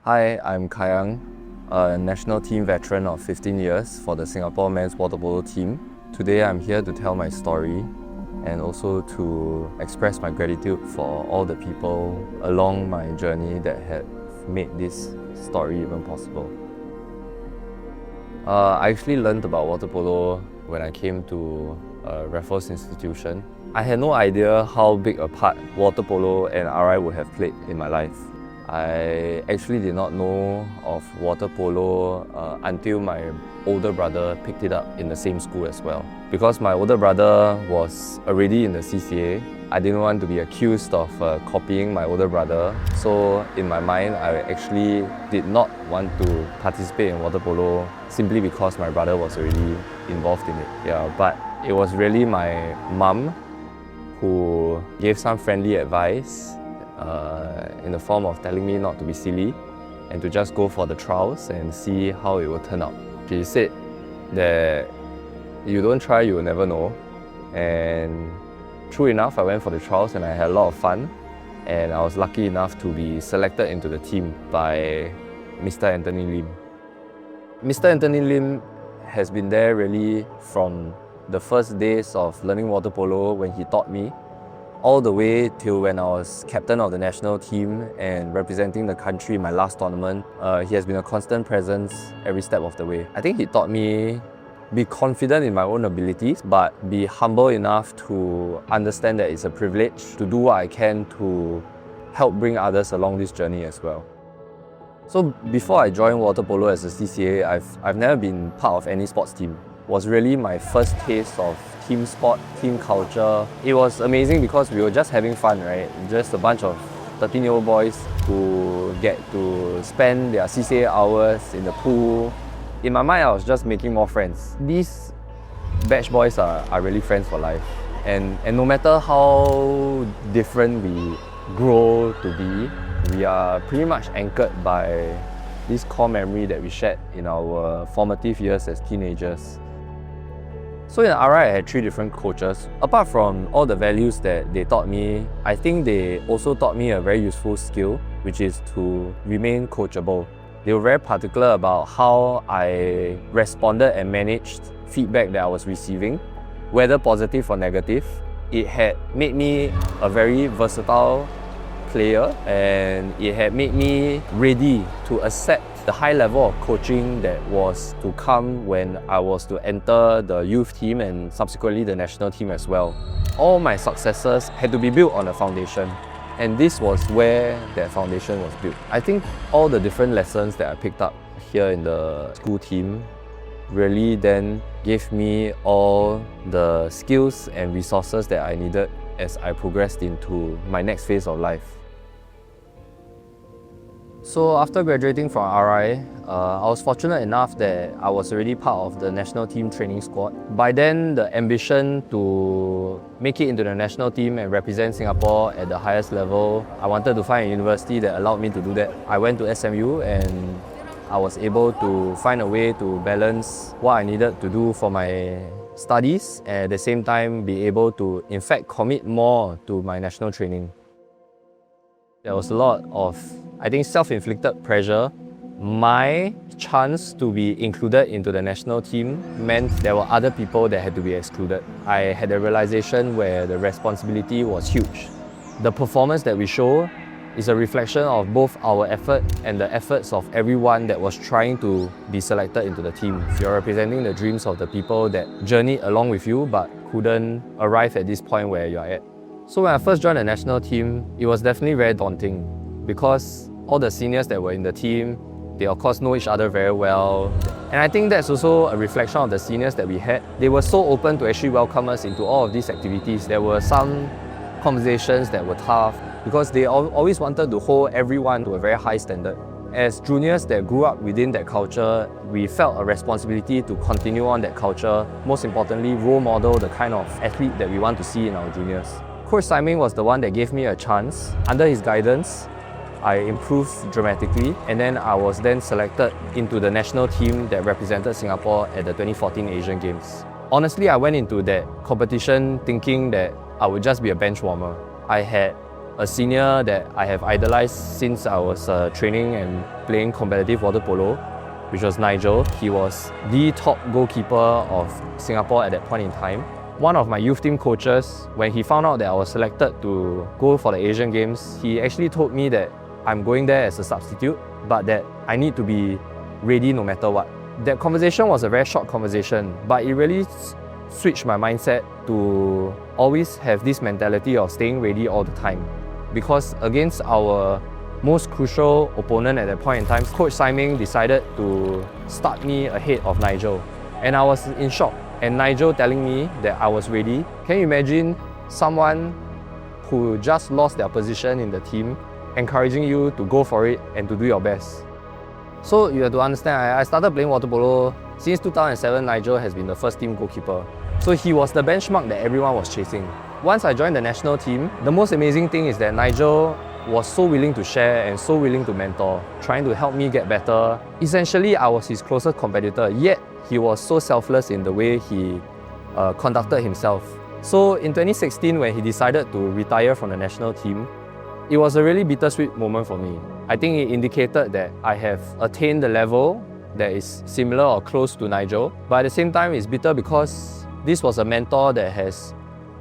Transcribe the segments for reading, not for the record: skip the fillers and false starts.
Hi, I'm Kayang, a national team veteran of 15 years for the Singapore men's water polo team. Today I'm here to tell my story and also to express my gratitude for all the people along my journey that have made this story even possible. I actually learned about water polo when I came to Raffles Institution. I had no idea how big a part water polo and RI would have played in my life. I actually did not know of water polo until my older brother picked it up in the same school as well. Because my older brother was already in the CCA, I didn't want to be accused of copying my older brother. So in my mind, I actually did not want to participate in water polo simply because my brother was already involved in it. Yeah, but it was really my mum who gave some friendly advice in the form of telling me not to be silly and to just go for the trials and see how it will turn out. She said that you don't try, you will never know. And true enough, I went for the trials and I had a lot of fun. And I was lucky enough to be selected into the team by Mr. Anthony Lim. Mr. Anthony Lim has been there really from the first days of learning water polo when he taught me, all the way till when I was captain of the national team and representing the country in my last tournament. He has been a constant presence every step of the way. I think he taught me be confident in my own abilities, but be humble enough to understand that it's a privilege to do what I can to help bring others along this journey as well. So before I joined water polo as a CCA, I've never been part of any sports team. It was really my first taste of team sport, team culture. It was amazing because we were just having fun, right? Just a bunch of 13-year-old boys who get to spend their CCA hours in the pool. In my mind, I was just making more friends. These batch boys are really friends for life. And no matter how different we grow to be, we are pretty much anchored by this core memory that we shared in our formative years as teenagers. So in RI, I had 3 different coaches. Apart from all the values that they taught me, I think they also taught me a very useful skill, which is to remain coachable. They were very particular about how I responded and managed feedback that I was receiving, whether positive or negative. It had made me a very versatile player, and it had made me ready to accept the high level of coaching that was to come when I was to enter the youth team and subsequently the national team as well. All my successes had to be built on a foundation, and this was where that foundation was built. I think all the different lessons that I picked up here in the school team really then gave me all the skills and resources that I needed as I progressed into my next phase of life. So after graduating from RI, I was fortunate enough that I was already part of the national team training squad. By then, the ambition to make it into the national team and represent Singapore at the highest level, I wanted to find a university that allowed me to do that. I went to SMU and I was able to find a way to balance what I needed to do for my studies and at the same time be able to, in fact, commit more to my national training. There was a lot of, I think, self-inflicted pressure. My chance to be included into the national team meant there were other people that had to be excluded. I had a realization where the responsibility was huge. The performance that we show is a reflection of both our effort and the efforts of everyone that was trying to be selected into the team. You're representing the dreams of the people that journeyed along with you but couldn't arrive at this point where you're at. So when I first joined the national team, it was definitely very daunting because all the seniors that were in the team, they of course know each other very well. And I think that's also a reflection of the seniors that we had. They were so open to actually welcome us into all of these activities. There were some conversations that were tough because they always wanted to hold everyone to a very high standard. As juniors that grew up within that culture, we felt a responsibility to continue on that culture. Most importantly, role model the kind of athlete that we want to see in our juniors. Coach Simon was the one that gave me a chance. Under his guidance, I improved dramatically, and then I was then selected into the national team that represented Singapore at the 2014 Asian Games. Honestly, I went into that competition thinking that I would just be a bench warmer. I had a senior that I have idolized since I was training and playing competitive water polo, which was Nigel. He was the top goalkeeper of Singapore at that point in time. One of my youth team coaches, when he found out that I was selected to go for the Asian Games, he actually told me that I'm going there as a substitute, but that I need to be ready no matter what. That conversation was a very short conversation, but it really switched my mindset to always have this mentality of staying ready all the time. Because against our most crucial opponent at that point in time, Coach Simon decided to start me ahead of Nigel. And I was in shock. And Nigel telling me that I was ready. Can you imagine someone who just lost their position in the team encouraging you to go for it and to do your best? So you have to understand, I started playing water polo since 2007. Nigel has been the first team goalkeeper. So he was the benchmark that everyone was chasing. Once I joined the national team, the most amazing thing is that Nigel was so willing to share and so willing to mentor, trying to help me get better. Essentially, I was his closest competitor, yet he was so selfless in the way he conducted himself. So in 2016, when he decided to retire from the national team, it was a really bittersweet moment for me. I think it indicated that I have attained the level that is similar or close to Nigel, but at the same time it's bitter because this was a mentor that has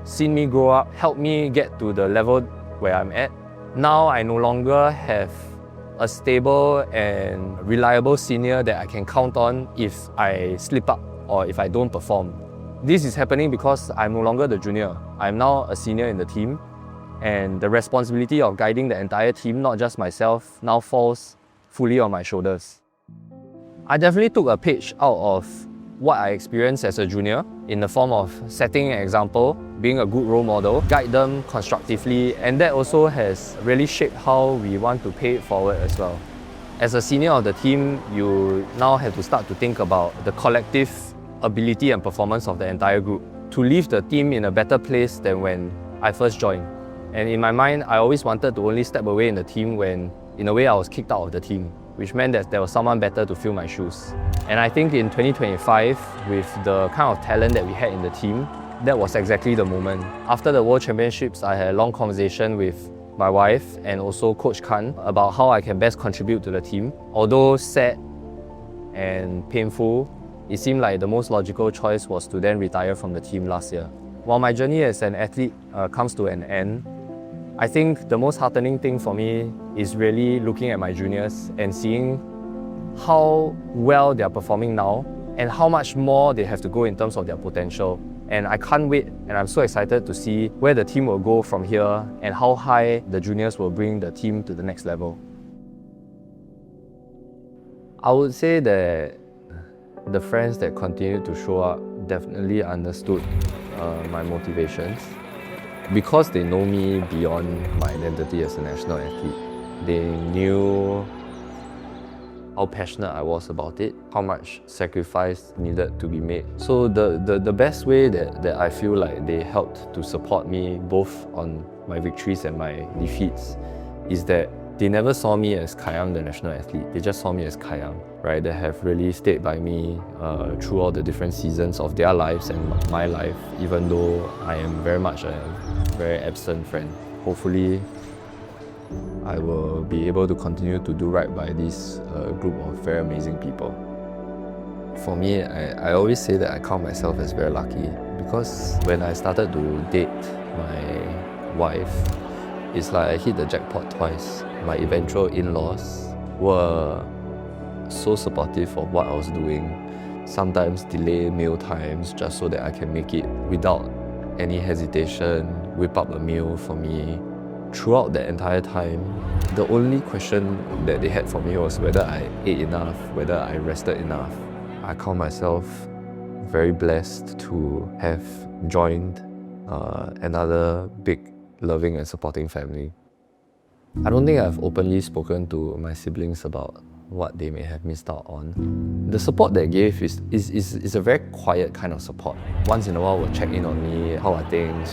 seen me grow up, helped me get to the level where I'm at. Now I no longer have a stable and reliable senior that I can count on if I slip up or if I don't perform. This is happening because I'm no longer the junior. I'm now a senior in the team, and the responsibility of guiding the entire team, not just myself, now falls fully on my shoulders. I definitely took a page out of what I experienced as a junior in the form of setting an example, being a good role model, guide them constructively, and that also has really shaped how we want to pay it forward as well. As a senior of the team, you now have to start to think about the collective ability and performance of the entire group to leave the team in a better place than when I first joined. And in my mind, I always wanted to only step away in the team when, in a way, I was kicked out of the team, which meant that there was someone better to fill my shoes. And I think in 2025, with the kind of talent that we had in the team, that was exactly the moment. After the World Championships, I had a long conversation with my wife and also Coach Khan about how I can best contribute to the team. Although sad and painful, it seemed like the most logical choice was to then retire from the team last year. While my journey as an athlete comes to an end, I think the most heartening thing for me is really looking at my juniors and seeing how well they are performing now and how much more they have to go in terms of their potential. And I can't wait, and I'm so excited to see where the team will go from here and how high the juniors will bring the team to the next level. I would say that the friends that continue to show up definitely understood my motivations. Because they know me beyond my identity as a national athlete, they knew how passionate I was about it, how much sacrifice needed to be made. So the best way that I feel like they helped to support me both on my victories and my defeats is that they never saw me as Kayang, the national athlete. They just saw me as Kayang, right? They have really stayed by me through all the different seasons of their lives and my life, even though I am very much a very absent friend. Hopefully, I will be able to continue to do right by this group of very amazing people. For me, I always say that I count myself as very lucky because when I started to date my wife, it's like I hit the jackpot twice. My eventual in-laws were so supportive of what I was doing, sometimes delay meal times just so that I can make it without any hesitation, whip up a meal for me. Throughout the entire time, the only question that they had for me was whether I ate enough, whether I rested enough. I count myself very blessed to have joined another big, loving and supporting family. I don't think I've openly spoken to my siblings about what they may have missed out on. The support they gave is a very quiet kind of support. Once in a while, will check in on me, how are things,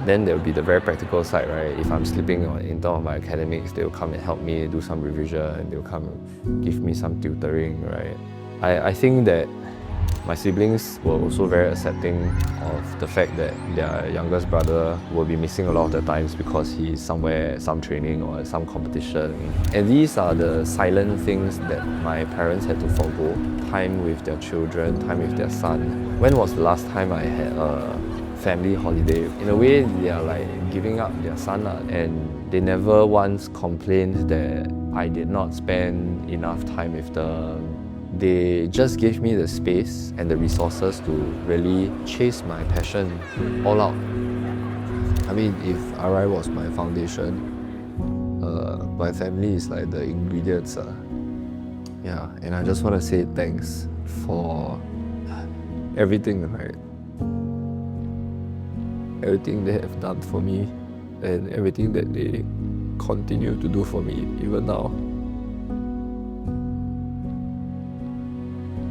Then there will be the very practical side, right? If I'm slipping in terms of my academics, they will come and help me do some revision, they will come and give me some tutoring, right? I think that My siblings were also very accepting of the fact that their youngest brother will be missing a lot of the times because he's somewhere, some training or some competition. And these are the silent things that my parents had to forgo. Time with their children, time with their son. When was the last time I had a family holiday? In a way, they are like giving up their son, and they never once complained that I did not spend enough time with them. They just gave me the space and the resources to really chase my passion all out. I mean, if RI was my foundation, my family is like the ingredients. Yeah, and I just want to say thanks for everything, right? Everything they have done for me and everything that they continue to do for me even now.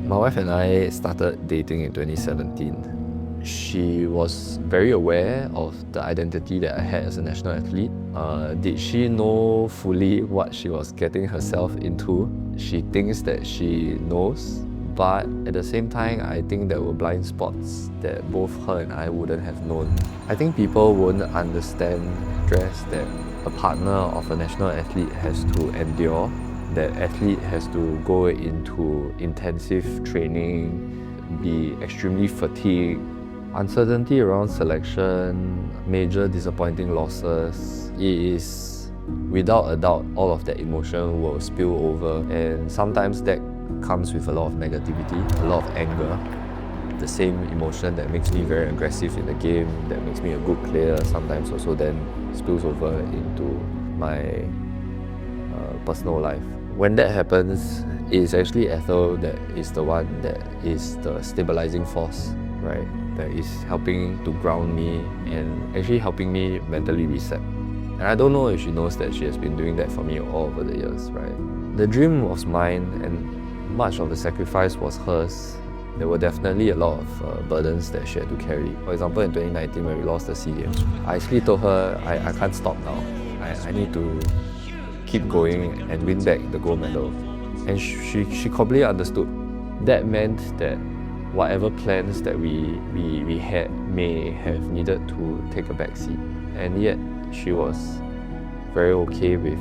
My wife and I started dating in 2017. She was very aware of the identity that I had as a national athlete. Did she know fully what she was getting herself into? She thinks that she knows, but at the same time, I think there were blind spots that both her and I wouldn't have known. I think people won't understand stress that a partner of a national athlete has to endure. That athlete has to go into intensive training, be extremely fatigued, uncertainty around selection, major disappointing losses. It is, without a doubt, all of that emotion will spill over, and sometimes that comes with a lot of negativity, a lot of anger. The same emotion that makes me very aggressive in the game, that makes me a good player, sometimes also then spills over into my personal life. When that happens, it's actually Ethel that is the one that is the stabilizing force, right? That is helping to ground me and actually helping me mentally reset. And I don't know if she knows that she has been doing that for me all over the years, right? The dream was mine and much of the sacrifice was hers. There were definitely a lot of burdens that she had to carry. For example, in 2019 when we lost the SEA Games, I actually told her, I can't stop now. I need to keep going and win back the gold medal. And she completely understood. That meant that whatever plans that we had may have needed to take a back seat. And yet she was very okay with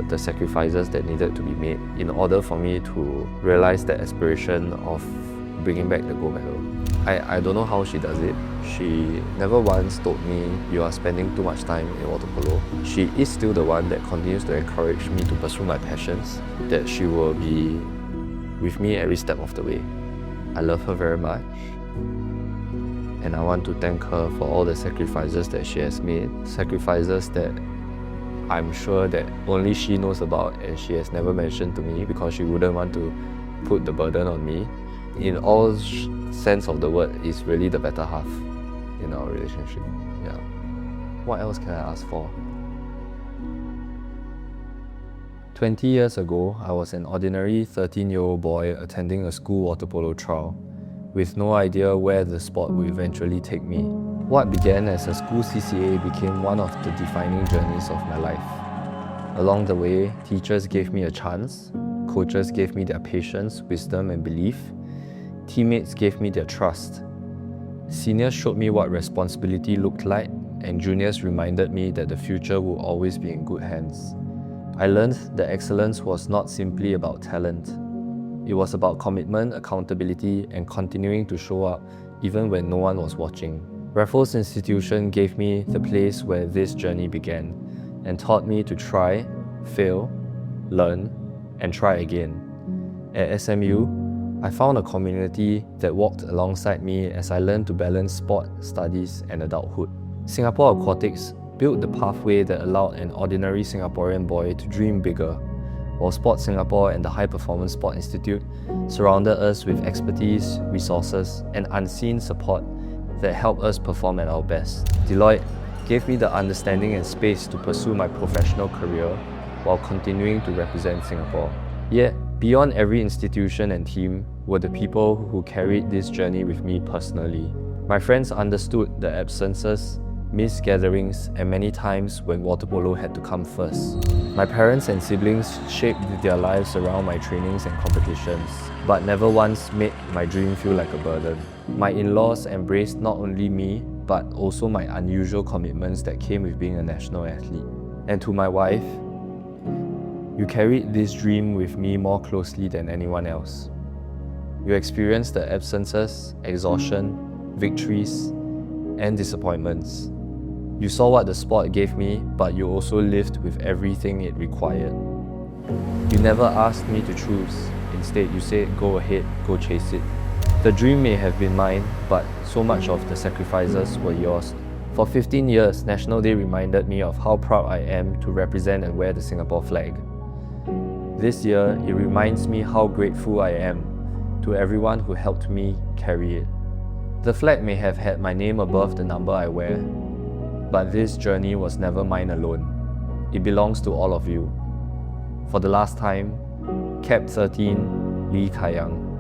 the sacrifices that needed to be made in order for me to realize that aspiration of bringing back the gold medal. I don't know how she does it. She never once told me, you are spending too much time in water polo. She is still the one that continues to encourage me to pursue my passions, that she will be with me every step of the way. I love her very much, and I want to thank her for all the sacrifices that she has made, sacrifices that I'm sure that only she knows about and she has never mentioned to me because she wouldn't want to put the burden on me. In all sense of the word, is really the better half in our relationship. Yeah. What else can I ask for? 20 years ago, I was an ordinary 13-year-old boy attending a school water polo trial, with no idea where the sport would eventually take me. What began as a school CCA became one of the defining journeys of my life. Along the way, teachers gave me a chance, coaches gave me their patience, wisdom, and belief. Teammates gave me their trust. Seniors showed me what responsibility looked like, and juniors reminded me that the future will always be in good hands. I learned that excellence was not simply about talent. It was about commitment, accountability, and continuing to show up even when no one was watching. Raffles Institution gave me the place where this journey began and taught me to try, fail, learn, and try again. At SMU, I found a community that walked alongside me as I learned to balance sport, studies, and adulthood. Singapore Aquatics built the pathway that allowed an ordinary Singaporean boy to dream bigger, while Sports Singapore and the High Performance Sport Institute surrounded us with expertise, resources, and unseen support that helped us perform at our best. Deloitte gave me the understanding and space to pursue my professional career while continuing to represent Singapore. Yet, beyond every institution and team were the people who carried this journey with me personally. My friends understood the absences missed gatherings, and many times when water polo had to come first. My parents and siblings shaped their lives around my trainings and competitions, but never once made my dream feel like a burden. My in-laws embraced not only me, but also my unusual commitments that came with being a national athlete. And to my wife, you carried this dream with me more closely than anyone else. You experienced the absences, exhaustion, victories, and disappointments. You saw what the sport gave me, but you also lived with everything it required. You never asked me to choose. Instead, you said, go ahead, go chase it. The dream may have been mine, but so much of the sacrifices were yours. For 15 years, National Day reminded me of how proud I am to represent and wear the Singapore flag. This year, it reminds me how grateful I am to everyone who helped me carry it. The flag may have had my name above the number I wear, but this journey was never mine alone. It belongs to all of you. For the last time, Cap 13, Lee Kai Yang.